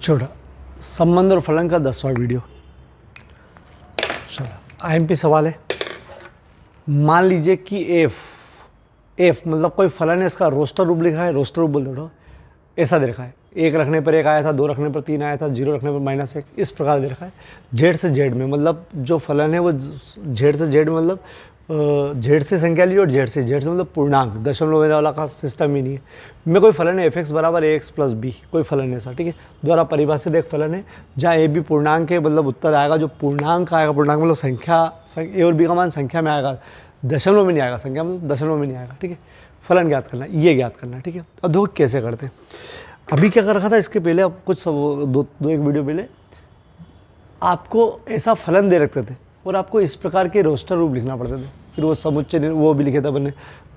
छोटा संबंध और फलन का 10वां वीडियो। चलो आईएमपी सवाल है। मान लीजिए कि एफ मतलब कोई फलन है, इसका रोस्टर रूप लिखा है, रोस्टर रूप बोल दो, ऐसा दे रखा है। 1 रखने पर 1 आया था, 2 रखने पर 3 आया था, 0 रखने पर -1, इस प्रकार दे रखा है। जेड से जेड में मतलब जो फलन है वो जेड से जेड में मतलब जेड से संख्या ली और जेड से मतलब पूर्णांक, दशमलव वाला का सिस्टम ही नहीं है। मैं कोई फलन है f(x) बराबर ax प्लस b, कोई फलन है ऐसा, ठीक है, द्वारा परिभाषित एक फलन है जहाँ a b पूर्णांक है, मतलब उत्तर आएगा जो पूर्णांक आएगा, पूर्णांक मतलब संख्या, a और b का मान संख्या में आएगा, दशमलव में नहीं आएगा, संख्या मतलब दशमलव में नहीं आएगा, ठीक है। फलन ज्ञात करना है, ये ज्ञात करना है, ठीक है। अब देखो कैसे करते हैं। अभी क्या कर रखा था, इसके पहले अब कुछ एक वीडियो पहले आपको ऐसा फलन दे रखते थे और आपको इस प्रकार के रोस्टर रूप लिखना पड़ते थे, फिर वो समुच्चय वो भी लिखे थे अपने,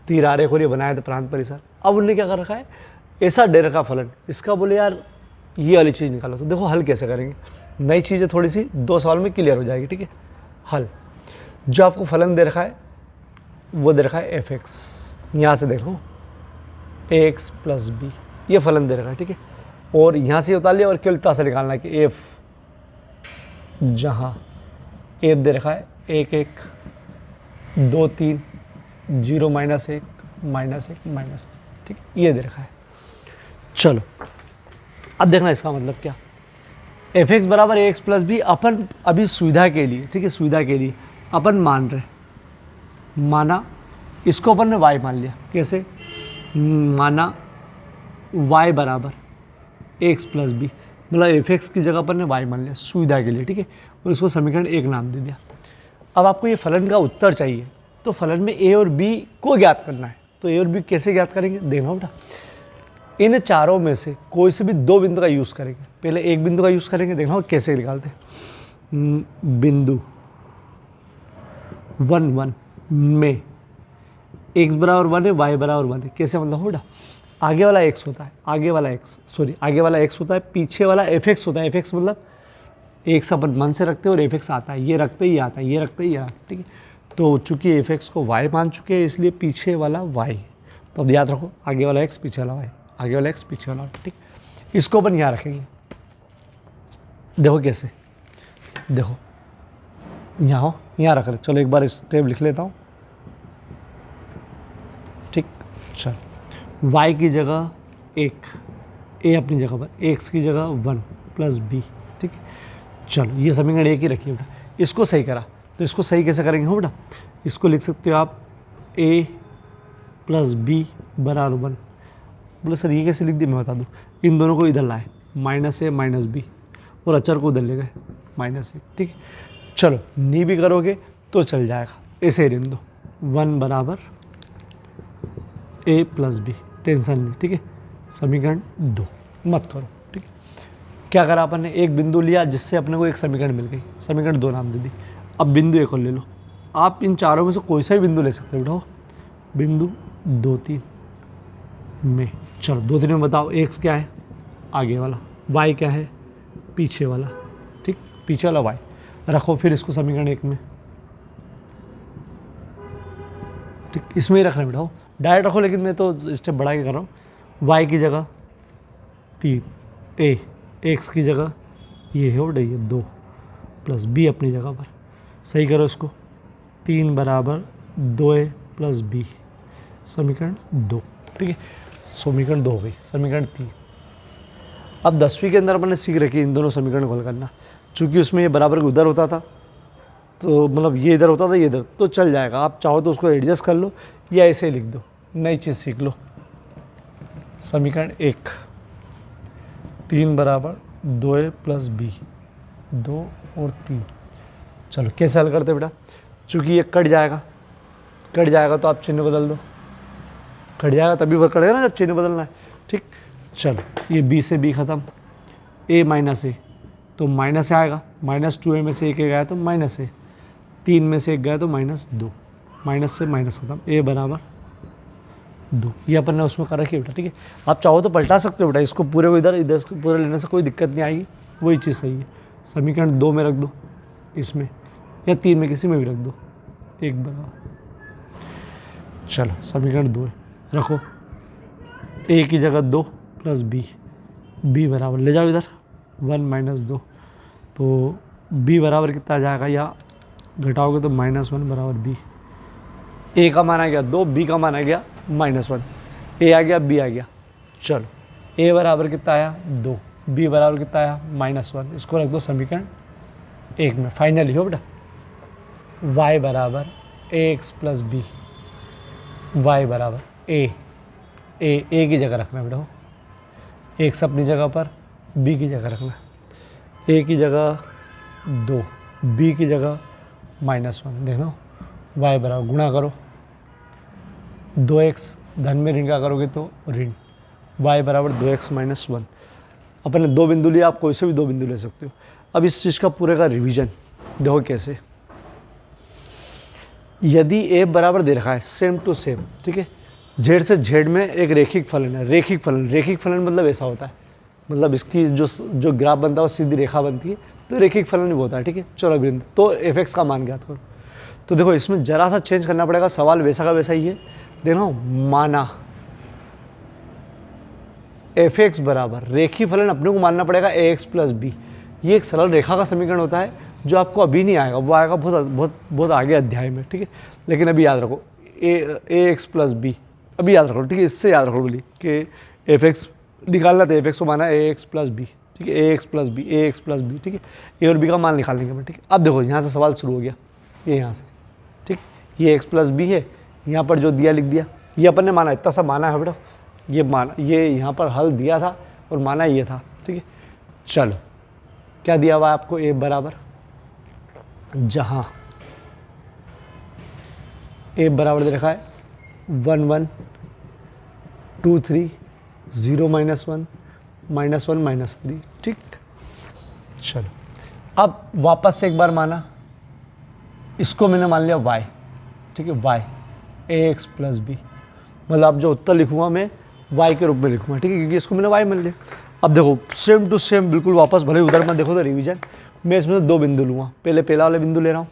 तीर आरेख और ये बनाए थे प्रांत परिसर। अब उनने क्या कर रखा है, ऐसा दे रखा फलन, इसका बोले यार ये वाली चीज़ निकालो, तो देखो हल कैसे करेंगे। नई चीज़ें थोड़ी सी 2 सवाल में क्लियर हो जाएगी, ठीक है। हल, जो आपको फलन दे रखा है वो दे रखा है f(x), यहाँ से देखो ax प्लस b, ये फलन दे रखा है, ठीक है। और यहाँ से उतार लिया और केवल इतना से निकालना है कि f, जहाँ f दे रखा है 1 1 2 3 0 -1 -1 -3, ठीक है, ये दे रखा है। चलो अब देखना इसका मतलब क्या। f(x) बराबर ax प्लस b, अपन अभी सुविधा के लिए, ठीक है, सुविधा के लिए अपन मान रहे, माना इसको अपन ने y मान लिया। कैसे माना y बराबर x प्लस b, मतलब f(x) की जगह पर ने y मान लिया सुविधा के लिए, ठीक है, और इसको समीकरण 1 नाम दे दिया। अब आपको ये फलन का उत्तर चाहिए, तो फलन में a और b को ज्ञात करना है। तो a और b कैसे ज्ञात करेंगे, देखना बेटा। इन चारों में से कोई से भी 2 बिंदु का यूज़ करेंगे। पहले एक बिंदु का यूज़ करेंगे, देखना कैसे निकालते हैं। बिंदु 1 1 में x बराबर 1 है, y बराबर 1 है। कैसे मतलब बेटा, आगे वाला x होता है, आगे वाला x होता है, पीछे वाला f(x) होता है। f(x) मतलब x अपन मन से रखते हैं और f(x) आता है, ये रखते ही आता है, ये रखते ही आता है, ठीक है। तो चूंकि f(x) को y मान चुके हैं, इसलिए पीछे वाला y। तो अब याद रखो, आगे वाला x पीछे वाला y, आगे वाला x पीछे वाला y, ठीक। इसको अपन यहाँ रखेंगे। देखो कैसे, देखो यहाँ रख रहे। चलो एक बार स्टेप लिख लेता हूँ, ठीक। चलो y की जगह 1, a अपनी जगह पर, x की जगह 1 प्लस b, ठीक है। चलो ये समीकरण 1 ही रखिए बेटा। इसको सही करा, तो इसको सही कैसे करेंगे हो बेटा, इसको लिख सकते हो आप a प्लस b बराबर 1। बोले सर ये कैसे लिख दी, मैं बता दूँ। इन दोनों को इधर लाए, -a -b, और अचर को उधर ले गए -1, ठीक है। चलो नी भी करोगे तो चल जाएगा, ऐसे ही रहने दो। 1 बराबर a प्लस b, टेंशन नहीं, ठीक है। समीकरण 2 मत करो, ठीक है। क्या करा अपन ने, एक बिंदु लिया जिससे अपने को एक समीकरण मिल गई, समीकरण 2 नाम दे दी। अब बिंदु 1 और ले लो। आप इन चारों में से कोई सा भी बिंदु ले सकते हो बेटा। बिंदु 2 3 में, चलो 2 3 में बताओ, x क्या है, आगे वाला, y क्या है, पीछे वाला, ठीक, पीछे वाला y रखो। फिर इसको समीकरण 1 में, ठीक, इसमें ही रखना बेटा, डायरेक्ट रखो, लेकिन मैं तो स्टेप बढ़ा के कर रहा हूँ। y की जगह 3, a, x की जगह ये है बेटा, ये 2 प्लस b अपनी जगह पर। सही करो इसको, 3 बराबर 2a प्लस b, समीकरण 2, ठीक है। समीकरण 2 हो गई, समीकरण 3। अब 10वीं के अंदर अपन ने सीख रखी इन दोनों समीकरण को हल करना। चूँकि उसमें ये बराबर उधर होता था, तो मतलब ये इधर होता था, ये इधर, तो चल जाएगा। आप चाहो तो उसको एडजस्ट कर लो या ऐसे ही लिख दो, नई चीज़ सीख लो। समीकरण 1, 3 बराबर 2a प्लस b, 2 और 3। चलो कैसे हल करते बेटा, चूँकि ये कट जाएगा तो आप चिन्ह बदल दो, कट जाएगा तभी वो कटेगा ना जब चिन्ह बदलना है, ठीक। चलो ये b से b ख़त्म, a माइनस a, तो माइनस आएगा, -2a में से 1 गया तो -a, 3 में से 1 गया तो -2, माइनस से माइनस खत्म, a बराबर 2। ये अपन ने उसमें कर रखी है बेटा, ठीक है। आप चाहो तो पलटा सकते हो बेटा, इसको पूरे को इधर पूरे लेने से कोई दिक्कत नहीं आएगी, वही चीज़ सही है। समीकरण 2 में रख दो, इसमें या 3 में किसी में भी रख दो, 1 बराबर। चलो समीकरण 2 रखो, a की जगह 2 प्लस b, b बराबर ले जाओ इधर, 1 माइनस 2, तो b बराबर कितना आ जाएगा, या घटाओगे तो -1 बराबर b। a का मान आ गया 2, b का मान आ गया -1, a आ गया b आ गया। चलो a बराबर कितना आया 2, b बराबर कितना आया -1, इसको रख दो समीकरण 1 में। फाइनली हो बेटा y बराबर ax प्लस बी, y बराबर a की जगह रखना बेटा, x अपनी जगह पर, b की जगह रखना, a की जगह 2, b की जगह -1। देखो y बराबर गुणा करो, 2x धन में ऋण का करोगे तो ऋण, y बराबर 2x माइनस 1। अपन ने 2 बिंदु लिए, आप कोई से भी 2 बिंदु ले सकते हो। अब इस चीज़ का पूरे का रिवीजन देखो कैसे। यदि a बराबर दे रखा है सेम टू सेम, ठीक है, z से z में एक रेखिक फलन है। रेखिक फलन मतलब ऐसा होता है, मतलब इसकी जो ग्राफ बनता है वो सीधी रेखा बनती है, तो रेखिक फलन भी होता है, ठीक है। चलो बिंदु, तो f(x) का मान ज्ञात करो। तो देखो इसमें जरा सा चेंज करना पड़ेगा, सवाल वैसा का वैसा ही है। देखो माना f(x) बराबर रेखी फलन अपने को मानना पड़ेगा ax प्लस बी। ये एक सरल रेखा का समीकरण होता है जो आपको अभी नहीं आएगा, वो आएगा बहुत आगे अध्याय में, ठीक है। लेकिन अभी याद रखो ax प्लस बी, अभी याद रखो, ठीक है। इससे याद रखो बोली कि f(x) निकालना तो f(x) को माना ax प्लस बी, ठीक है, ax प्लस बी, ठीक है। a और b का मान निकालने के बाद, ठीक है। अब देखो यहाँ से सवाल शुरू हो गया, ये यहाँ से, ठीक, ये x प्लस बी है, यहाँ पर जो दिया लिख दिया, ये अपन ने माना, इतना सा माना है बेटा, ये यहाँ पर हल दिया था और माना ये था, ठीक है। चलो क्या दिया हुआ है आपको, a बराबर, जहाँ a बराबर दे रखा है 1 1 2 3 0 -1 -1 -3, ठीक। चलो अब वापस से एक बार माना, इसको मैंने मान लिया y, ठीक है, y ax प्लस बी, मतलब अब जो उत्तर लिखूंगा मैं y के रूप में लिखूंगा, ठीक है, क्योंकि इसको मैंने y मान लिया। अब देखो सेम टू सेम बिल्कुल वापस, भले उधर मत देखो तो रिवीजन, मैं इसमें से 2 बिंदु लूँगा। पहले पहला वाला बिंदु ले रहा हूँ,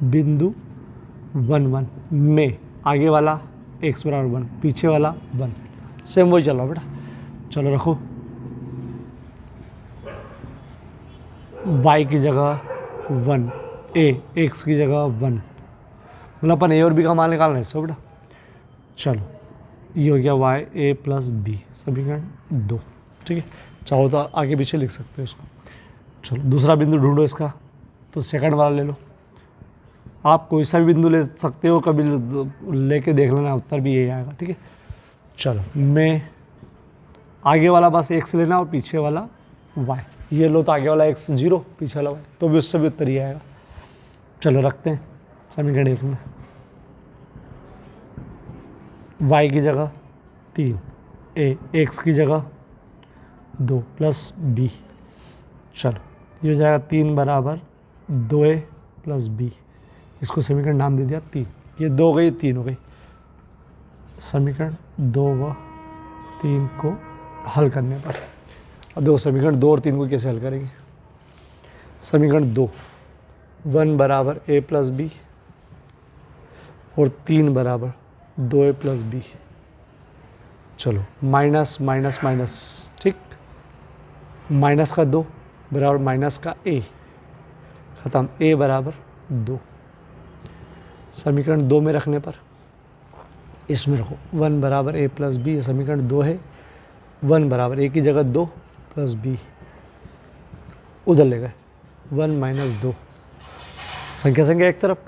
बिंदु 1 1 में आगे वाला x बराबर 1, पीछे वाला 1, सेम वही चल रहा बेटा। चलो रखो y की जगह 1, x की जगह 1, मतलब अपन a और b का मान निकालना है इसको बेटा। चलो ये हो गया y a प्लस बी, समीकरण 2, ठीक है। चाहो तो आगे पीछे लिख सकते हो इसको। चलो दूसरा बिंदु ढूंढो इसका, तो सेकंड वाला ले लो। आप कोई सा भी बिंदु ले सकते हो, कभी लेके देख लेना, उत्तर भी यही आएगा, ठीक है। चलो मैं आगे वाला बस x लेना और पीछे वाला y, ये लो तो आगे वाला x 0, पीछे वाला y, तो भी उससे भी उत्तर ही आएगा। चलो रखते हैं समीकरण 1 में, y की जगह 3, x की जगह 2 प्लस b। चलो ये हो जाएगा 3 बराबर 2a प्लस b, इसको समीकरण नाम दे दिया 3। ये 2 हो गई, 3 हो गई। समीकरण 2 व 3 को हल करने पर, अब देखो समीकरण 2 और 3 को कैसे हल करेंगे। समीकरण 2, 1 बराबर a प्लस बी और 3 बराबर 2a प्लस बी। चलो माइनस माइनस माइनस, ठीक, माइनस का 2 बराबर माइनस का a, ख़त्म, a बराबर 2। समीकरण 2 में रखने पर इसमें रखो 1 बराबर a प्लस बी, समीकरण 2 है। 1 बराबर a की जगह 2 प्लस b, उधर ले गए 1 माइनस 2, संख्या एक तरफ,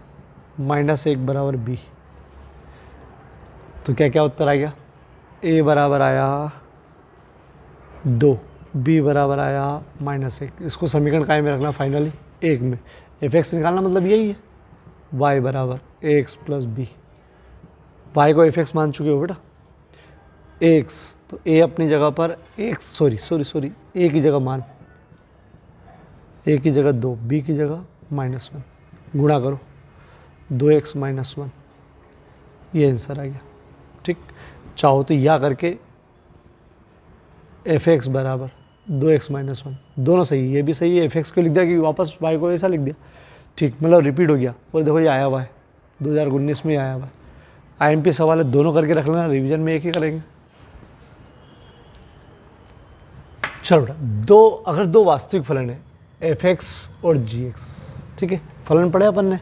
-1 बराबर b। तो क्या क्या उत्तर आ गया, a बराबर आया 2, b बराबर आया -1। इसको समीकरण काय में रखना, फाइनली 1 में। f(x) निकालना मतलब यही है, y बराबर ax प्लस बी। y को f(x) मान चुके हो बेटा, x, तो a अपनी जगह पर x, सॉरी a की जगह मान, a की जगह 2, b की जगह -1, गुणा करो 2x माइनस 1, ये आंसर आ गया, ठीक। चाहो तो या करके f(x) बराबर 2x माइनस 1, दोनों सही, ये भी सही है, f(x) को लिख दिया कि वापस y को ऐसा लिख दिया, ठीक, मतलब रिपीट हो गया। और देखो ये आया हुआ है 2019 में आया हुआ है, IMP सवाल है, दोनों करके रख लेना, रिवीजन में एक ही करेंगे। चलो बेटा, अगर दो वास्तविक फलन है एफ एक्स और जी एक्स, ठीक है, फलन पढ़े अपन ने,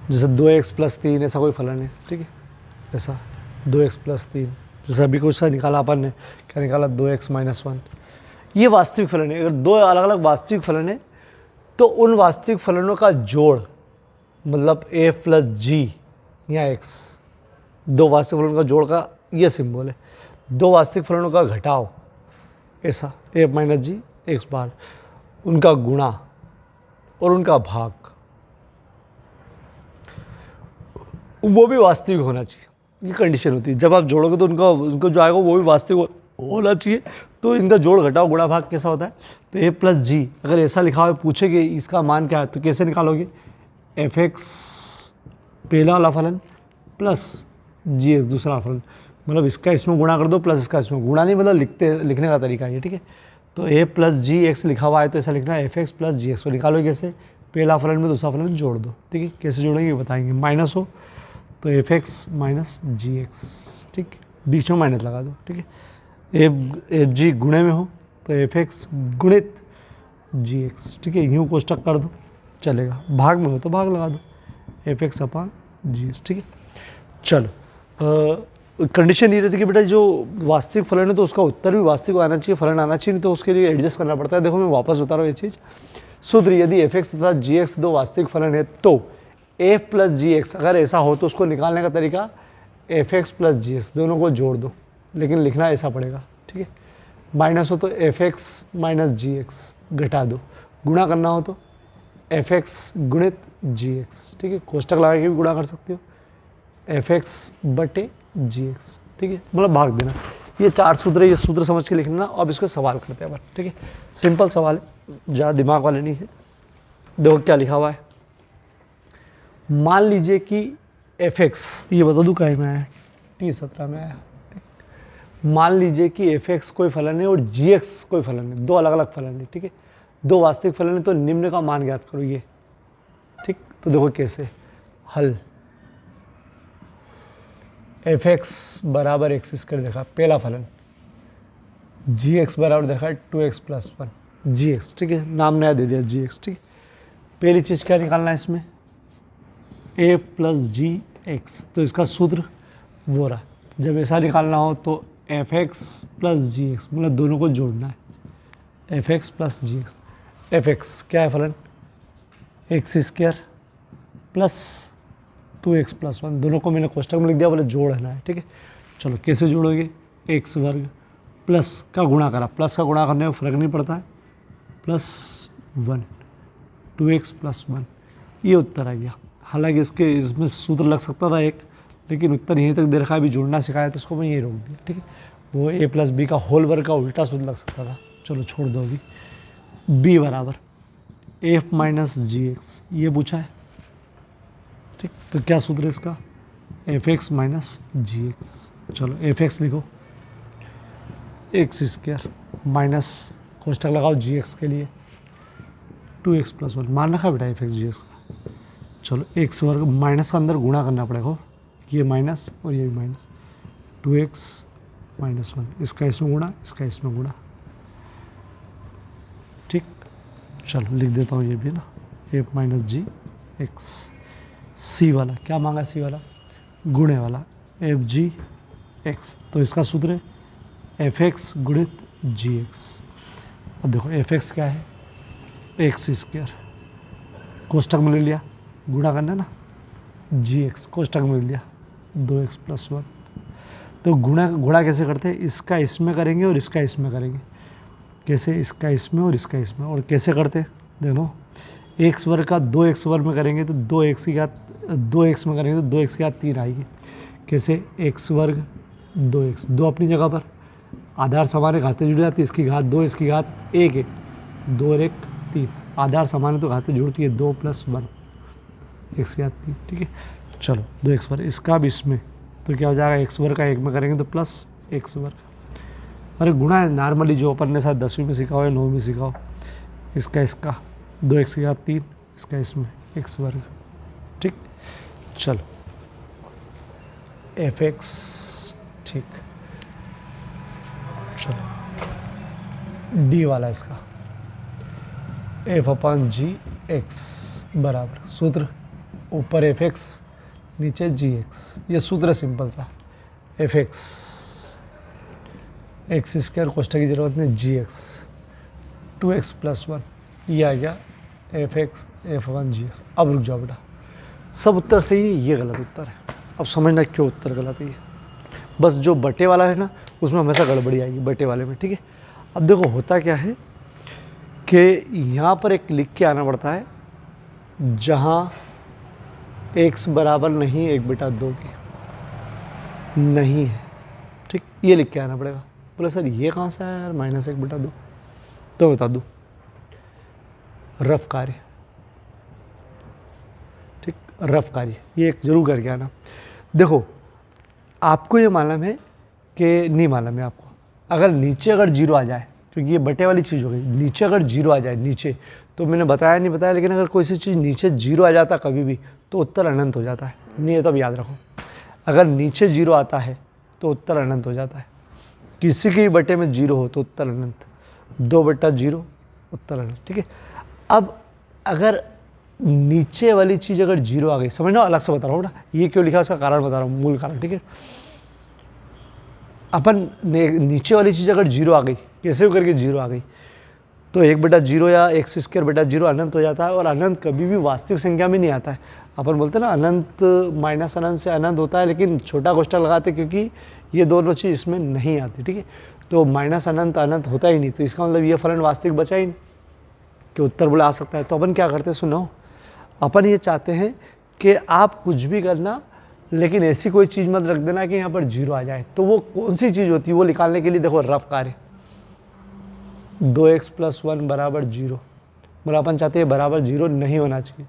जैसे 2x+3 ऐसा कोई फलन है, ठीक है, ऐसा 2x+3, जैसे अभी कुछ सा निकाला अपन ने, क्या निकाला 2x-1, ये वास्तविक फलन है। अगर दो अलग अलग वास्तविक फलन है तो उन वास्तविक फलनों का जोड़, मतलब a + g या x, दो वास्तविक फलनों का जोड़ का ये सिंबल है, दो वास्तविक फलनों का घटाव, ऐसा a - g x बार, उनका गुणा और उनका भाग, वो भी वास्तविक होना चाहिए। ये कंडीशन होती है, जब आप जोड़ोगे तो उनको जो आएगा वो भी वास्तविक होना चाहिए। तो इनका जोड़ घटाव गुणा भाग कैसा होता है, तो a + g, अगर ऐसा लिखा हुआ पूछेगे इसका मान क्या है तो कैसे निकालोगे, एफ एक्स पहला वाला फलन प्लस जी एक्स दूसरा फलन, मतलब इसका इसमें गुणा कर दो प्लस इसका इसमें, गुणा नहीं मतलब लिखने का तरीका है, ठीक है। तो a + g x लिखा हुआ है तो ऐसा लिखना है एफ एक्स + जी एक्स, तो निकालो कैसे, पहला फलन में दूसरा फलन जोड़ दो, ठीक है, कैसे जोड़ेंगे बताएंगे, माइनस हो तो एफ एक्स - जी एक्स, ठीक, बीच में माइनस लगा दो, ठीक है, एफ जी गुणे में हो तो एफ एक्स गुणित जी एक्स, ठीक है, यूँ कोष्टक कर दो चलेगा, भाग में हो तो भाग लगा दो, एफ एक्स / जी एक्स, ठीक है। चलो कंडीशन ये रहती है कि बेटा जो वास्तविक फलन है तो उसका उत्तर भी वास्तविक आना चाहिए, फलन आना चाहिए, नहीं तो उसके लिए एडजस्ट करना पड़ता है। देखो मैं वापस बता रहा हूँ ये चीज़, सूत्र, यदि एफ एक्स तथा जी एक्स दो वास्तविक फलन है तो एफ + जी एक्स, अगर ऐसा हो तो उसको निकालने का तरीका एफ एक्स + जी एक्स, दोनों को जोड़ दो, लेकिन लिखना ऐसा पड़ेगा, ठीक है, माइनस हो तो एफ एक्स - जी एक्स घटा दो, गुणा करना हो तो एफ एक्स गुणित जी एक्स, ठीक है, कोष्टक लगा के भी गुणा कर सकते हो, एफ एक्स बटे जी एक्स, ठीक है, मतलब भाग देना। ये चार सूत्र है, ये सूत्र समझ के लिखना। अब इसको सवाल करते हैं, ठीक है, सिंपल सवाल है, ज़्यादा दिमाग वाले नहीं है। देखो क्या लिखा हुआ है, मान लीजिए कि एफ एक्स, ये बता दूँ काहे में आया, T17 में आया, मान लीजिए कि एफ एक्स कोई फलन है और जी एक्स कोई फलन है, दो अलग अलग फलन है, ठीक है, दो वास्तविक फलन है, तो निम्न का मान ज्ञात करो ये, ठीक। तो देखो कैसे हल, एफ एक्स बराबर x² देखा पहला फलन, जी एक्स बराबर देखा 2x+1 जी एक्स, ठीक है, नाम नया दे दिया जी एक्स, ठीक है। पहली चीज़ क्या निकालना है इसमें, एफ + जी एक्स, तो इसका सूत्र वो रहा, जब ऐसा निकालना हो तो एफ एक्स + जी एक्स, मतलब दोनों को जोड़ना है, एफ एक्स + जी एक्स, एफ एक्स क्या है फलन, x² + 2x+1, दोनों को मैंने कोष्टक में लिख दिया, बोले जोड़ना है, ठीक है। चलो कैसे जोड़ोगे, x² प्लस का गुणा करा, प्लस का गुणा करने में फ़र्क नहीं पड़ता है, +1 2x+1, ये उत्तर आ गया। हालांकि इसमें सूत्र लग सकता था एक, लेकिन उत्तर यहीं तक दे रखा है, अभी जोड़ना सिखाया तो उसको मैं यहीं रोक दिया, ठीक है। वो a + b का होल वर्ग का उल्टा सूत्र लग सकता था, चलो छोड़ दो अभी। b बराबर f - जी एक्स, ये पूछा है, ठीक, तो क्या सूत्र है इसका, एफ एक्स - जी एक्स, चलो एफ एक्स लिखो x² माइनस कोष्टक लगाओ जी एक्स के लिए 2x+1, मान रखा बेटा एफ एक्स जी एक्स का। चलो x² माइनस का अंदर गुणा करना पड़ेगा, ये माइनस और ये माइनस, 2x-1, इसका इसमें गुणा, इसका इसमें गुणा, ठीक। चलो लिख देता हूँ ये भी ना, एफ - जी एक्स, सी वाला क्या मांगा, सी वाला गुणे वाला एफ जी एक्स, तो इसका सूत्र है एफ एक्स गुणित जी एक्स। अब देखो एफ एक्स क्या है, x², कोष्टक में ले लिया, गुणा करना ना, जी एक्स कोष्टक में ले लिया 2x+1, तो गुणा कैसे करते हैं, इसका इसमें करेंगे और इसका इसमें करेंगे, कैसे, इसका इसमें और इसका इसमें, और कैसे करते हैं देखो, x² का 2x² में करेंगे तो 2x की घात 2x में करेंगे तो 2x की घात 3 आएगी, कैसे, x² 2x, दो अपनी जगह पर, आधार समान है घातें जुड़ जाती है, इसकी घात 2 इसकी घात 1 है, 2 और 1 3, आधार समान है तो घातें जुड़ती है, 2 + 1 x की घात 3, ठीक है। चलो 2x², इसका भी इसमें, तो क्या हो जाएगा, x² का 1 में करेंगे तो प्लस x², अरे गुणा है नॉर्मली जो अपन ने शायद 10वीं में सीखा हो या 9वीं में सीखा हो, इसका 2x की घात 3, इसका इसमें x², ठीक। चलो एफ एक्स, ठीक, चलो डी वाला इसका f/g(x) बराबर सूत्र ऊपर f(x) नीचे g(x), ये सूत्र सिंपल सा f(x) x² कोष्ठक की जरूरत नहीं, g(x) 2x + 1 ये आ गया f(x) f/g(x). अब रुक जाओ बेटा, सब उत्तर सही है, ये गलत उत्तर है। अब समझना क्यों उत्तर गलत है ये। बस जो बटे वाला है ना उसमें हमेशा गड़बड़ी आएगी बटे वाले में, ठीक है। अब देखो होता क्या है कि यहाँ पर एक लिख के आना पड़ता है जहाँ x बराबर नहीं 1/2 की नहीं है, ठीक, ये लिख के आना पड़ेगा। बोले सर ये कहाँ से आया यार -1/2, तो बता दूँ, रफ कार्य, ठीक, रफ कार्य ये एक जरूर करके आना। देखो आपको ये मालूम है कि नहीं मालूम है आपको, अगर नीचे अगर 0 आ जाए, क्योंकि ये बटे वाली चीज़ हो गई, नीचे अगर 0 आ जाए नीचे, तो मैंने बताया नहीं बताया, लेकिन अगर कोई सी चीज़ नीचे 0 आ जाता कभी भी तो उत्तर अनंत हो जाता है। नहीं है तो अब याद रखो, अगर नीचे 0 आता है तो उत्तर अनंत हो जाता है। किसी के भी बटे में 0 हो तो उत्तर अनंत, 2/0 उत्तर अनंत, ठीक है। अब अगर नीचे वाली चीज़ अगर 0 आ गई, समझना, अलग से बता रहा हूँ ना, ये क्यों लिखा उसका कारण बता रहा हूँ, मूल कारण, ठीक है। अपन नीचे वाली चीज़ अगर 0 आ गई, कैसे भी करके 0 आ गई, तो 1/0 या x² अनंत हो जाता है। और अनंत कभी भी वास्तविक संख्या में नहीं आता है। अपन बोलते हैं ना अनंत माइनस अनंत से अनंत होता है, लेकिन छोटा कोष्ठक लगाते क्योंकि ये दोनों चीज़ इसमें नहीं आती, ठीक है। तो माइनस अनंत अनंत होता ही नहीं, तो इसका मतलब ये फलन वास्तविक बचा ही नहीं कि उत्तर बोला आ सकता है। तो अपन क्या करते हैं, सुनो, अपन ये चाहते हैं कि आप कुछ भी करना, लेकिन ऐसी कोई चीज़ मत रख देना कि यहाँ पर 0 आ जाए। तो वो कौन सी चीज़ होती है, वो निकालने के लिए देखो रफ कार्य 2x + 1 = 0, मतलब अपन चाहते हैं बराबर 0 नहीं होना चाहिए,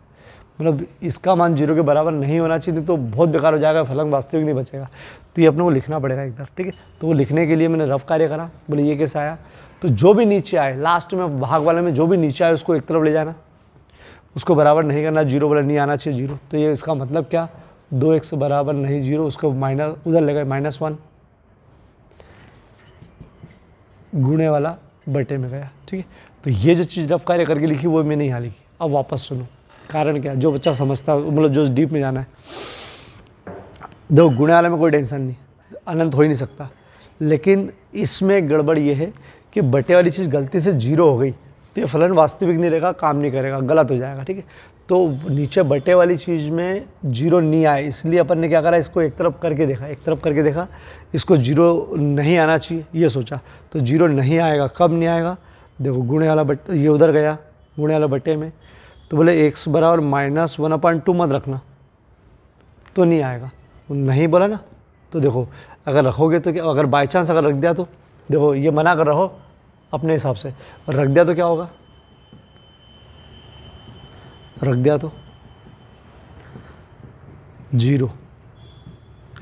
मतलब इसका मान 0 के बराबर नहीं होना चाहिए, नहीं तो बहुत बेकार हो जाएगा, फलन वास्तविक नहीं बचेगा। तो ये अपने को लिखना पड़ेगा इधर, ठीक है। तो वो लिखने के लिए मैंने रफ कार्य करा। बोले ये कैसे आया, तो जो भी नीचे आए लास्ट में भाग वाले में जो भी नीचे आए उसको एक तरफ ले जाना, उसको बराबर नहीं करना, 0 बोला नहीं आना चाहिए 0। तो ये इसका मतलब क्या, 2x बराबर नहीं 0, उसको माइनस उधर लगा -1 गुणे वाला बटे में गया, ठीक है। तो ये जो चीज़ रफ कार्य करके लिखी वो मैंने यहाँ लिखी। अब वापस सुनो, कारण क्या, जो बच्चा समझता है, मतलब जो डीप में जाना है, देखो गुणे वाले में कोई टेंशन नहीं, अनंत हो ही नहीं सकता, लेकिन इसमें गड़बड़ ये है कि बटे वाली चीज़ गलती से 0 हो गई तो ये फलन वास्तविक नहीं रहेगा, काम नहीं करेगा, गलत हो जाएगा, ठीक है। तो नीचे बटे वाली चीज़ में 0 नहीं आए, इसलिए अपन ने क्या करा, इसको एक तरफ करके देखा, इसको 0 नहीं आना चाहिए ये सोचा, तो 0 नहीं आएगा। कब नहीं आएगा, देखो गुणे वाला बट्टे ये उधर गया, गुणे वाला बट्टे में, तो बोले x बराबर -1/2 मत रखना, तो नहीं आएगा, नहीं बोला ना। तो देखो अगर रखोगे तो क्या, अगर बाई चांस अगर रख दिया तो देखो ये मना कर रहो अपने हिसाब से, और रख दिया तो क्या होगा, रख दिया तो 0,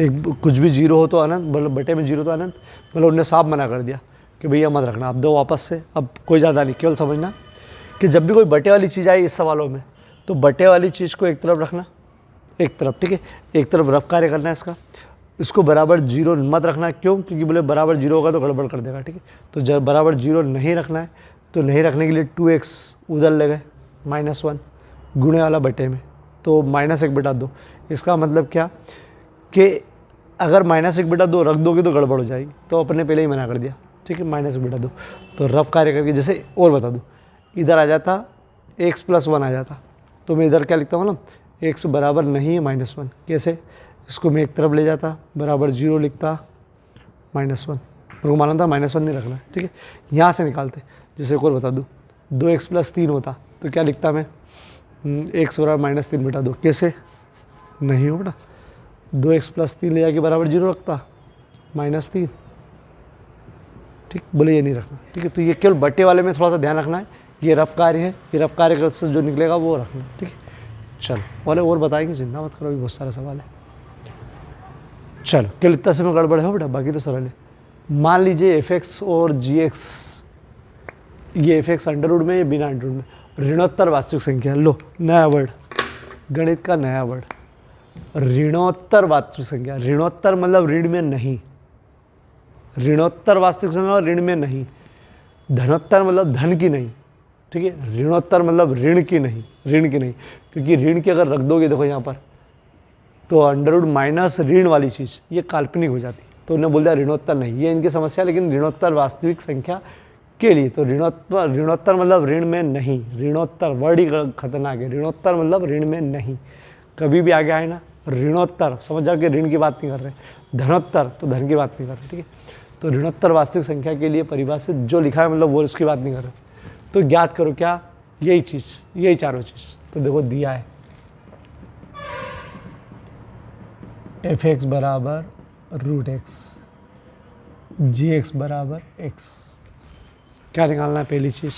एक कुछ भी 0 हो तो अनंत, मतलब बटे में 0 तो अनंत, मतलब उन्होंने साफ मना कर दिया कि भैया मत रखना। अब दो वापस से, अब कोई ज़्यादा नहीं, केवल समझना कि जब भी कोई बटे वाली चीज़ आई इस सवालों में, तो बटे वाली चीज़ को एक तरफ रखना, एक तरफ, ठीक है, एक तरफ रफ कार्य करना है इसको बराबर 0 मत रखना। क्यों, क्योंकि बोले बराबर 0 होगा तो गड़बड़ कर देगा, ठीक है। तो जब बराबर 0 नहीं रखना है, तो नहीं रखने के लिए 2x उधर ले गए, -1 गुणे वाला बटे में, तो -1/2। इसका मतलब क्या कि अगर -1/2 रख दोगे तो गड़बड़ हो जाएगी, तो अपने पहले ही मना कर दिया, ठीक है, -1/2। तो रफ कार्य करके, जैसे और बता दूँ, इधर आ जाता x + 1 आ जाता, तो मैं इधर क्या लिखता हूँ ना, x बराबर नहीं है -1, कैसे, इसको मैं एक तरफ ले जाता, बराबर 0 लिखता, -1, मेरे को मालूम था -1 नहीं रखना, ठीक है। यहाँ से निकालते, जैसे एक और बता दूँ, 2x + 3 होता तो क्या लिखता मैं, x बराबर -3/2, कैसे, नहीं हो बेटा, 2x + 3 ले जाके बराबर 0 रखता, -3, ठीक, बोले ये नहीं रखना, ठीक है। तो ये केवल बटे वाले में थोड़ा सा ध्यान रखना है, ये रफ कार्य है, ये रफ कार्य से जो निकलेगा वो रखना, ठीक है। चलो वाले और बताएंगे, चिंता मत करो, अभी बहुत सारा सवाल है। चलो केवल इतना से में गड़बड़ है बेटा, बाकी तो सरल है। मान लीजिए f(x) और g(x), ये f(x) अंडरवुड में या बिना अंडरवुड में, ऋणोत्तर वास्तविक संख्या। लो नया वर्ड, गणित का नया वर्ड, ऋणोत्तर वास्तविक संख्या। ऋणोत्तर मतलब ऋण में नहीं, ऋणोत्तर वास्तविक संख्या और ऋण में नहीं, धनोत्तर मतलब धन की नहीं, ठीक है। ऋणोत्तर मतलब ऋण की नहीं, ऋण की नहीं, क्योंकि ऋण की अगर रख दोगे देखो यहाँ पर तो अंडर रूट माइनस ऋण वाली चीज़ ये काल्पनिक हो जाती है, तो उन्हें बोल दिया ऋणोत्तर नहीं, ये इनकी समस्या। लेकिन ऋणोत्तर वास्तविक संख्या के लिए, तो ऋणोत्तर मतलब ऋण में नहीं, ऋणोत्तर वर्ड ही खतरनाक है। ऋणोत्तर मतलब ऋण में नहीं, कभी भी आगे आए ना ऋणोत्तर समझ जाओ कि ऋण की बात नहीं कर रहे, धनोत्तर तो धन की बात नहीं कर रहे, ठीक है। तो ऋणोत्तर वास्तविक संख्या के लिए परिभाषित जो लिखा है मतलब वो उसकी बात नहीं कर रहे। तो ज्ञात करो क्या, यही चीज़, यही चारों चीज़। तो देखो दिया है f(x) बराबर √x, gx बराबर x। क्या निकालना है पहली चीज़,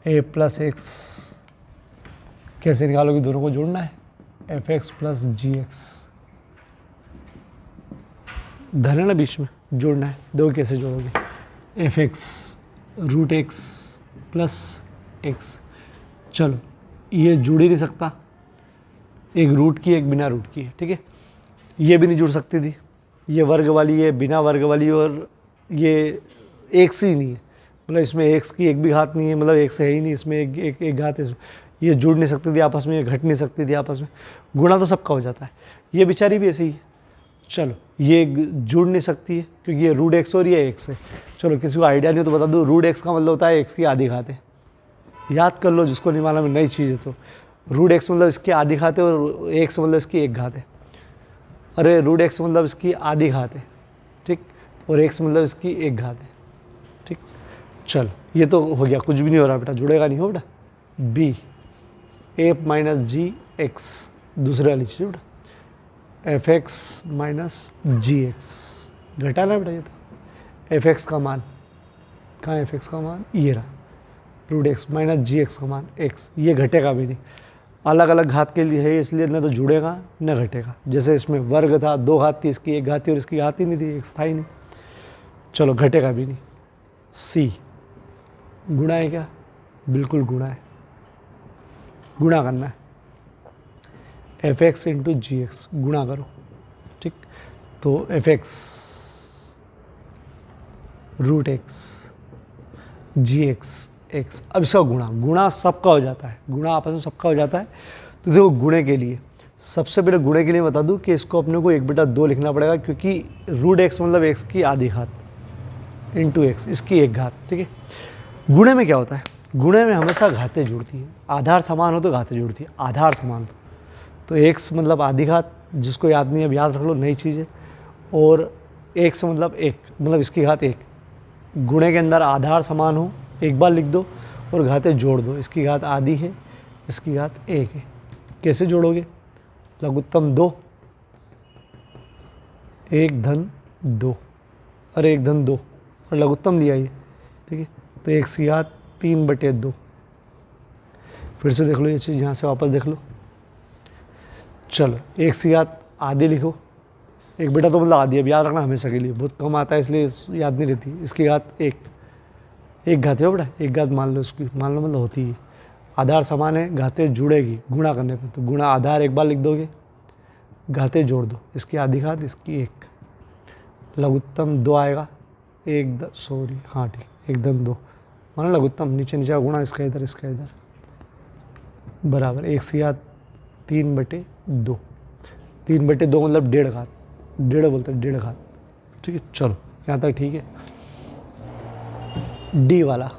a प्लस x। कैसे निकालोगे, दोनों को जोड़ना है, f(x) प्लस gx। धन है ना बीच में, जोड़ना है। दो कैसे जोड़ोगे, f(x) √x प्लस x। चलो ये जुड़ ही नहीं सकता, एक रूट की एक बिना रूट की है, ठीक है। ये भी नहीं जुड़ सकती थी, ये वर्ग वाली है बिना वर्ग वाली, और ये एक सी नहीं है, मतलब इसमें एक्स की एक भी घात नहीं है, मतलब एक से है ही नहीं, इसमें एक घात है। ये जुड़ नहीं सकती थी आपस में, ये घट नहीं सकती थी आपस में, गुणा तो सबका हो जाता है। ये बेचारी भी ऐसे ही है। चलो ये जुड़ नहीं सकती है क्योंकि ये √x और ये x है। चलो किसी को आइडिया नहीं हो तो बता दूँ, √x का मतलब होता है x की आधी घात है, याद कर लो जिसको नहीं मालूम, नई चीज़ है। तो √x मतलब इसकी आधी घात है और x मतलब इसकी एक घात है। अरे √x मतलब इसकी आधी घात है, ठीक, और x मतलब इसकी एक घात है, ठीक। चल ये तो हो गया, कुछ भी नहीं हो रहा बेटा, जुड़ेगा नहीं हो बेटा। b a माइनस gx, दूसरे वाली चीज़ बेटा, f(x) माइनस gx, घटा ना बेटा। ये तो f(x) का मान कहाँ है, f(x) का मान ये रहा, √x माइनस gx का मान x, ये घटेगा भी नहीं। अलग अलग घात के लिए है इसलिए न तो जुड़ेगा न घटेगा। जैसे इसमें वर्ग था, दो घात थी, इसकी एक घात थी और इसकी घात ही नहीं थी, एक था ही नहीं। चलो घटेगा भी नहीं। c गुणा है क्या, बिल्कुल गुणा है, गुणा करना है, f(x) इंटू gx, गुणा करो, ठीक। तो f(x) √x gx x, अब इसका गुणा सबका हो जाता है, गुणा आपस में सबका हो जाता है। तो देखो गुणे के लिए, सबसे पहले गुणे के लिए बता दूं कि इसको अपने को 1/2 लिखना पड़ेगा, क्योंकि √x मतलब x की आधी घात इंटू x, इसकी एक घात, ठीक है। गुणे में क्या होता है, गुणे में हमेशा घातें जुड़ती हैं, आधार समान हो तो घातें जुड़ती है, आधार समान तो x मतलब आधी घात, जिसको याद नहीं है अब याद रख लो, नई चीज़ है। और x मतलब एक, मतलब इसकी घात एक। गुणे के अंदर आधार समान हो एक बार लिख दो और घातें जोड़ दो, इसकी घात आधी है, इसकी घात एक है। कैसे जोड़ोगे, लघुत्तम 2, 1 धन 2, और 1 धन 2 और लघुत्तम लिया ये, ठीक है। तो x की घात 3/2। फिर से देख लो ये चीज़, यहाँ से वापस देख लो। चलो x की घात आधी लिखो, 1/2 तो मतलब आधी, अब याद रखना हमेशा के लिए, बहुत कम आता है इसलिए याद नहीं रहती। इसकी घात एक घात है बेटा, एक घात मान लो, उसकी मान लो मतलब होती है, आधार समान है, घातें जुड़ेगी गुणा करने पे, तो गुणा आधार एक बार लिख दोगे, घातें जोड़ दो, इसकी आधी घात इसकी एक, लघुत्तम 2 आएगा, हाँ ठीक, 1 धन 2 माना लघुत्तम, नीचे नीचे गुणा, इसका इधर इसका इधर, बराबर x की घात 3/2, 3/2 मतलब 1.5 घात, 1.5 बोलते हैं 1.5 घात, ठीक है। चलो यहाँ तक ठीक है। डी वाला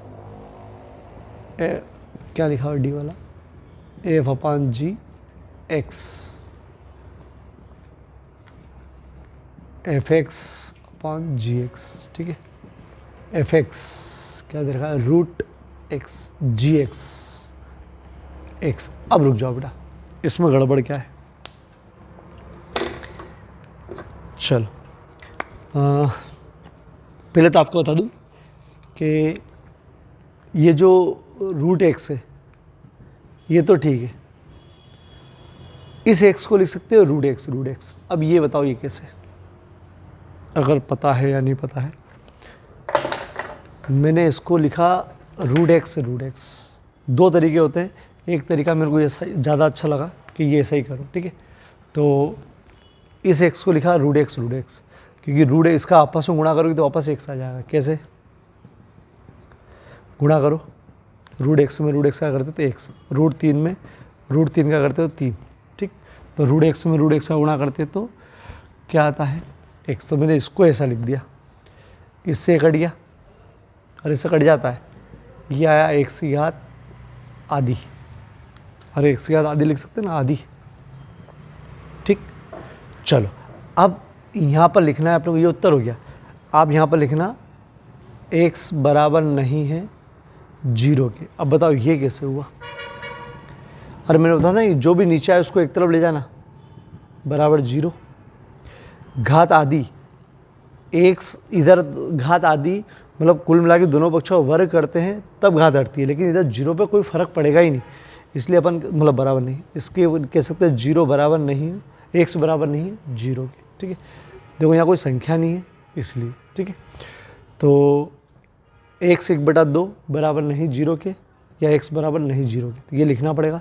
क्या लिखा हुआ, डी वाला f/g(x), f(x)/gx, ठीक है। f(x) क्या दे रखा है, √x gx x। अब रुक जाओ बेटा, इसमें गड़बड़ क्या है, चलो पहले तो आपको बता दूं कि ये जो √x है ये तो ठीक है, इस x को लिख सकते हो √x। अब ये बताओ ये कैसे, अगर पता है या नहीं पता है। मैंने इसको लिखा √x। दो तरीके होते हैं, एक तरीका मेरे को ये ज़्यादा अच्छा लगा कि ये ऐसा ही करो, ठीक है। तो इस x को लिखा √x, क्योंकि √x इसका आपस में गुणा करोगे तो वापस x आ जाएगा। कैसे, गुणा करो, रूट एक्स में रूट एक्स का करते तो एक्स, रूट 3 में रूट 3 का करते तो 3, ठीक। तो रूट एक्स में रूट एक्स का गुणा करते तो क्या आता है एक्स। तो मैंने इसको ऐसा लिख दिया, इससे कट गया और इससे कट जाता है, ये आया एक्स की घात आधी, और एक्स की घात आधी लिख सकते हैं ना, आधी, ठीक। चलो अब यहाँ पर लिखना है आप लोग, ये उत्तर हो गया। आप यहाँ पर लिखना x बराबर नहीं है 0 के। अब बताओ ये कैसे हुआ। अरे मैंने बताया ना जो भी नीचे आए उसको एक तरफ ले जाना, बराबर 0, घात आधी, x इधर घात आधी, मतलब कुल मिला के दोनों पक्षों का वर्ग करते हैं तब घात हटती है, लेकिन इधर 0 पे कोई फ़र्क पड़ेगा ही नहीं, इसलिए अपन मतलब बराबर नहीं, इसके कह सकते हैं 0 बराबर नहीं है, x बराबर नहीं है 0 के, ठीक है। देखो यहाँ कोई संख्या नहीं है इसलिए, ठीक है। तो x 1/2 बराबर नहीं 0 के, या x बराबर नहीं 0 के, तो ये लिखना पड़ेगा।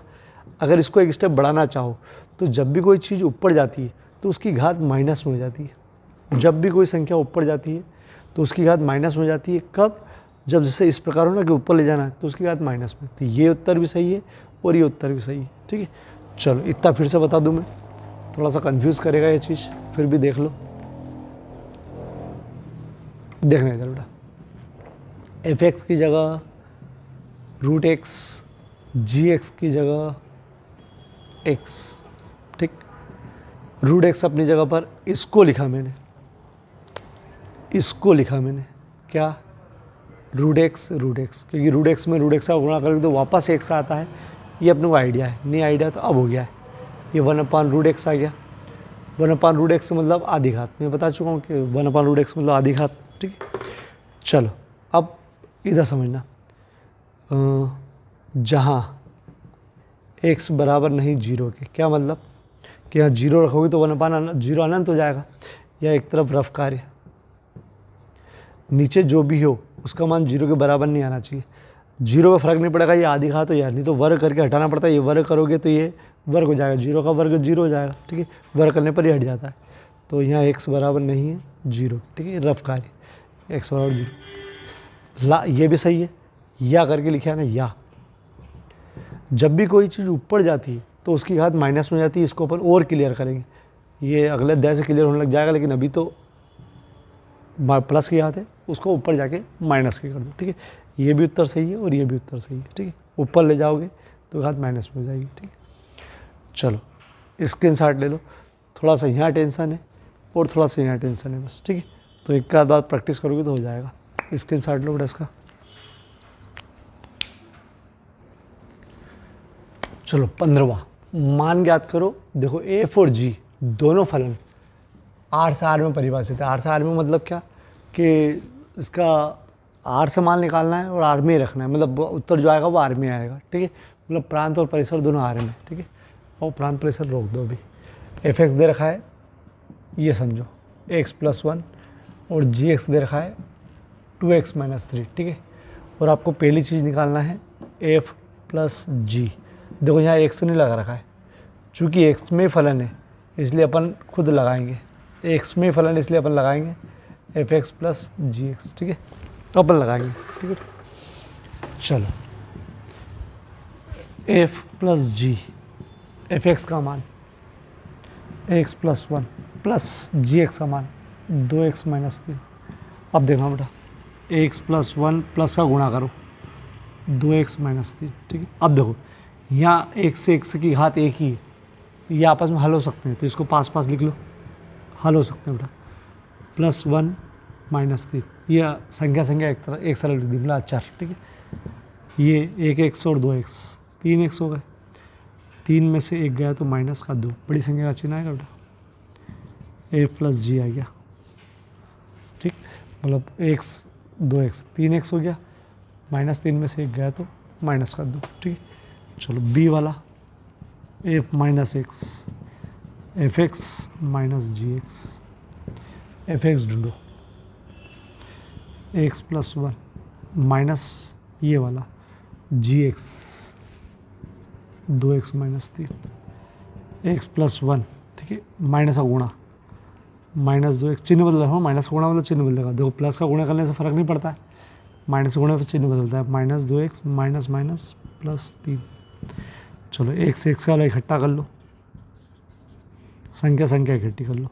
अगर इसको एक स्टेप बढ़ाना चाहो तो जब भी कोई चीज़ ऊपर जाती है तो उसकी घात माइनस में हो जाती है। जब भी कोई संख्या ऊपर जाती है तो उसकी घात माइनस में हो जाती है। कब? जब जैसे इस प्रकार हो ना कि ऊपर ले जाना है तो उसकी घात माइनस में। तो ये उत्तर भी सही है और ये उत्तर भी सही है, ठीक है। चलो इतना फिर से बता दूं मैं, थोड़ा सा कंफ्यूज करेगा ये चीज़, फिर भी देख लो, देखना इधर बेटा। एफ एक्स की जगह रूट एक्स, जी एक्स की जगह एक्स, ठीक। रूट एक्स अपनी जगह पर, इसको लिखा मैंने, इसको लिखा मैंने क्या, रूट एक्स, क्योंकि रूट एक्स में रूट एक्स का गुणा करोगे तो वापस एक्स आता है। ये अपने को आइडिया है, नहीं आइडिया तो अब हो गया है। ये 1/√x आ गया, 1/√x मतलब आधी घात, मैं बता चुका हूँ कि 1/√x मतलब आधी घात, ठीक है। चलो अब इधर समझना, जहाँ x बराबर नहीं 0 के, क्या मतलब कि यहाँ 0 रखोगे तो 1/0 अनंत हो जाएगा, या एक तरफ रफ कार्य, नीचे जो भी हो उसका मान 0 के बराबर नहीं आना चाहिए। 0 का फर्क नहीं पड़ेगा, ये आधी घात हो यार, नहीं तो वर्ग करके हटाना पड़ता है। ये वर्ग करोगे तो ये वर्ग हो जाएगा, 0 का वर्ग 0 हो जाएगा, ठीक है। वर्ग करने पर ही हट जाता है। तो यहाँ x बराबर नहीं है 0, ठीक है, रफ कार्य, x बराबर 0। ला ये भी सही है, या करके लिखा है ना, या। जब भी कोई चीज़ ऊपर जाती है तो उसकी घात माइनस में जाती है। इसको अपन और क्लियर करेंगे, ये अगले अध्याय से क्लियर होने लग जाएगा, लेकिन अभी तो प्लस की घात है, उसको ऊपर जाके माइनस की कर दो, ठीक है। ये भी उत्तर सही है और ये भी उत्तर सही है, ठीक है। ऊपर ले जाओगे तो घात माइनस में हो जाएगी, ठीक है। चलो स्क्रीनशॉट ले लो, थोड़ा सा यहाँ टेंशन है और थोड़ा सा यहाँ टेंशन है बस, ठीक है। तो एक का बाद प्रैक्टिस करोगे तो हो जाएगा। स्क्रीनशॉट लो बेटा इसका। चलो 15वां, मान ज्ञात करो। देखो एफ और जी दोनों फलन आर से आर में परिभाषित है। आर से आर में मतलब क्या कि इसका आर से मान निकालना है और आर में ही रखना है, मतलब उत्तर जो आएगा वो आर में आएगा, ठीक है। मतलब प्रांत और परिसर दोनों आर में, ठीक है। और प्रांत परिसर रोक दो अभी। एफ एक्स दे रखा है, ये समझो x+1, और जी एक्स दे रखा है 2x-3, ठीक है। और आपको पहली चीज़ निकालना है f + g। देखो यहाँ x नहीं लगा रखा है, चूँकि x में फलन है इसलिए अपन खुद लगाएंगे, x में फलन इसलिए अपन लगाएंगे fx + gx, ठीक है। तो अपन लगाएंगे, ठीक है। चलो f + g, fx का मान x+1 प्लस gx का मान 2x-3। अब देखना बेटा, x+1 प्लस का गुणा करो 2x-3, ठीक है। अब देखो यहाँ x से x की घात एक ही है, ये आपस में हल हो सकते हैं, तो इसको पास पास लिख लो, हल हो सकते हैं बेटा। +1-3, ये संख्या एक सरल लिख दी, मतलब अचार, ठीक है। ये 1x और 2x, 3x हो गए, 3 में से 1 गया तो माइनस का 2, बड़ी संख्या का चिन्ह आएगा बेटा, a + g आ गया, ठीक। मतलब x 2x 3x हो गया, -3 में से 1 गया तो माइनस का 2, ठीक है। चलो b वाला f - x, fx - gx, fx ढूंढो, x+1 माइनस ये वाला gx 2x-3, x+1, ठीक है, माइनस का गुणा -2x, चिन्ह बदल रहा हूँ, माइनस का गुणा मतलब चिन्ह बदलेगा। देखो प्लस का गुणा करने से फ़र्क नहीं पड़ता है, माइनस से गुणा फिर चिन्ह बदलता है, minus 2x minus minus plus 3। चलो एक से एक्स का वाला इकट्ठा कर लो, संख्या संख्या इकट्ठी कर लो।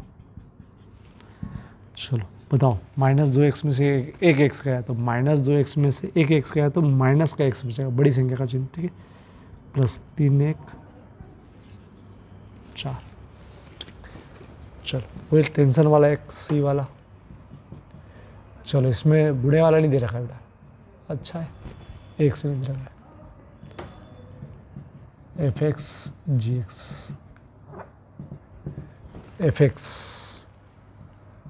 चलो बताओ, माइनस 2x में से एक एक्स गया तो माइनस 2x में से एक एक्स गया तो माइनस का एक्स बचेगा, बड़ी संख्या का चिन्ह, ठीक है। प्लस 3 1 4। चलो कोई टेंशन वाला एक्स सी वाला, चलो इसमें बुढ़े वाला नहीं दे रखा है बेटा, अच्छा है, एक से नहीं दे रखा है। F x g x, f x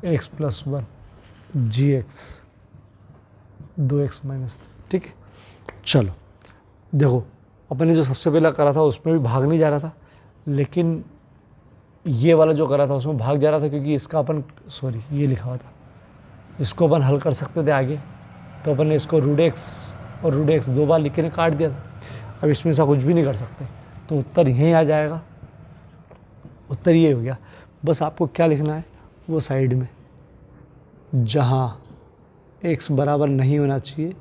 x plus 1 g x 2x minus 3, ठीक है। चलो देखो, अपन ने जो सबसे पहला करा था उसमें भी भाग नहीं जा रहा था, लेकिन ये वाला जो करा था उसमें भाग जा रहा था, क्योंकि इसका अपन ये लिखा हुआ था, इसको अपन हल कर सकते थे आगे, तो अपन ने इसको रूट एक्स और रूट एक्स 2 बार लिख के काट दिया था। अब इसमें ऐसा कुछ भी नहीं कर सकते, तो उत्तर यहीं आ जाएगा, उत्तर ये हो गया। बस आपको क्या लिखना है, वो साइड में जहाँ x बराबर नहीं होना चाहिए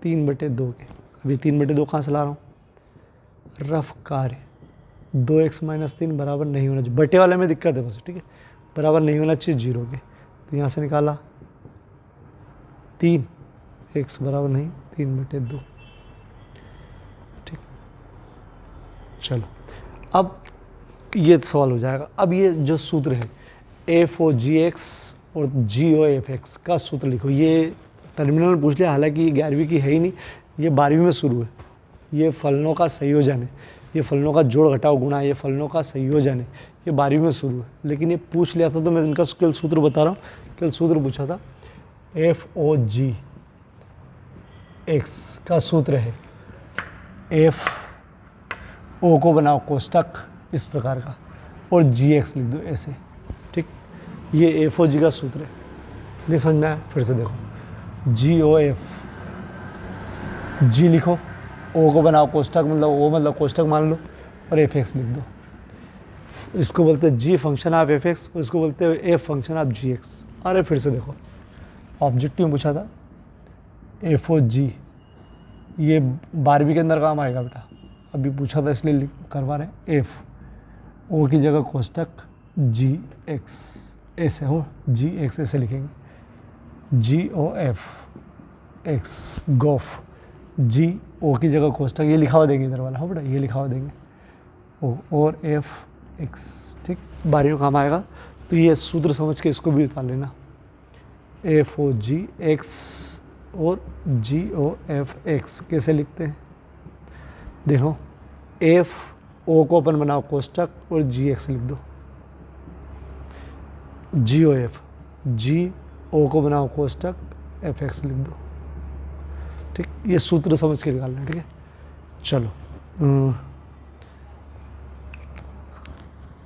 3/2 के, अभी 3/2 कहाँ से ला रहा हूँ, रफ कार्य 2x माइनस 3 बराबर नहीं होना चाहिए, बटे वाले में दिक्कत है बस, ठीक है, बराबर नहीं होना चाहिए 0 के, तो यहाँ से निकाला 3, x बराबर नहीं 3/2, ठीक। चलो अब ये सवाल हो जाएगा। अब ये जो सूत्र है एफ ओ जी एक्स और जी ओ एफ एक्स का सूत्र लिखो। ये टर्मिनल में पूछ लिया, हालांकि ये 11वीं की है ही नहीं, ये 12वीं में शुरू है। ये फलनों का संयोजन है, ये फलनों का जोड़ घटाव गुणा, ये फलनों का संयोजन है, ये 12वीं में शुरू है। लेकिन ये पूछ लिया था तो मैं इनका केवल सूत्र बता रहा हूँ, केवल सूत्र पूछा था। एफ ओ जी एक्स का सूत्र है, एफ ओ को बनाओ कोष्टक इस प्रकार का और जी एक्स लिख दो ऐसे, ठीक। ये एफ ओ जी का सूत्र है, नहीं समझ में आया, फिर से देखो, जी ओ एफ, जी लिखो, ओ को बनाओ कोष्टक, मतलब ओ मतलब कोष्टक मान लो, और एफ एक्स लिख दो। इसको बोलते हैं G function of F X, और इसको बोलते हैं F function of G X. अरे फिर से देखो, ऑब्जेक्टिव में पूछा था एफ ओ जी, ये 12वीं के अंदर काम आएगा बेटा, अभी पूछा था इसलिए करवा रहे हैं। एफ ओ की जगह कोष्टक जी एक्स ऐसे हो, जी एक्स ऐसे लिखेंगे, जी ओ एफ एक्स गोफ, जी ओ की जगह कोष्टक ये लिखा हुआ देंगे इधर वाला, हो बेटा ये लिखा हुआ देंगे, ओ और एफ एक्स, ठीक, 12वीं में काम आएगा। तो ये सूत्र समझ के इसको भी उतार लेना, एफ ओ जी एक्स और जी ओ एफ एक्स कैसे लिखते हैं, देखो, एफ ओ को अपन बनाओ कोष्टक और जी एक्स लिख दो, जी ओ एफ, जी ओ को बनाओ कोष्टक, एफ एक्स लिख दो, ठीक। ये सूत्र समझ के निकालना, ठीक है। चलो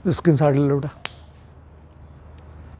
स्क्रीनशॉट ले लो बेटा।